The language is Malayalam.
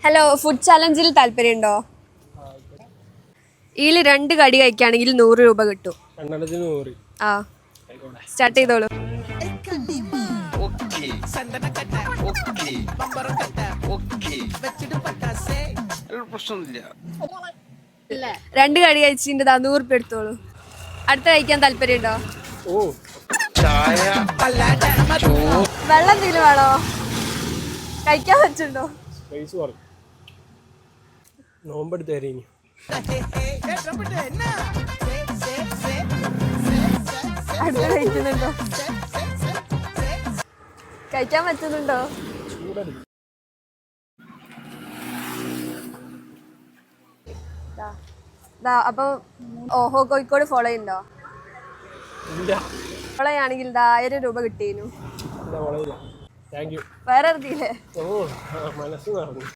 ഹലോ, ഫുഡ് ചാലഞ്ചിൽ താല്പര്യമുണ്ടോ? ഇതിൽ 2 കടി കഴിക്കുകയാണെങ്കിൽ 100 രൂപ കിട്ടും. ആ, സ്റ്റാർട്ട് ചെയ്തോളൂ. രണ്ട് കടി കഴിച്ചിട്ട് 100 രൂപ എടുത്തോളൂ. അടുത്ത കഴിക്കാൻ താല്പര്യമുണ്ടോ? വെള്ളം എന്തെങ്കിലും വേണോ? കഴിക്കാൻ പറ്റുണ്ടോ? അടുത്ത കഴിക്കുന്നുണ്ടോ? കഴിക്കാൻ പറ്റുന്നുണ്ടോ? അപ്പൊ ഓഹോ കോഴിക്കോട് ഫോളോ ചെയ്യുന്നുണ്ടോ? ഫോളോ ആണെങ്കിൽ 1000 രൂപ കിട്ടിയിരുന്നു. വേറെ ഇറങ്ങിയില്ലേ?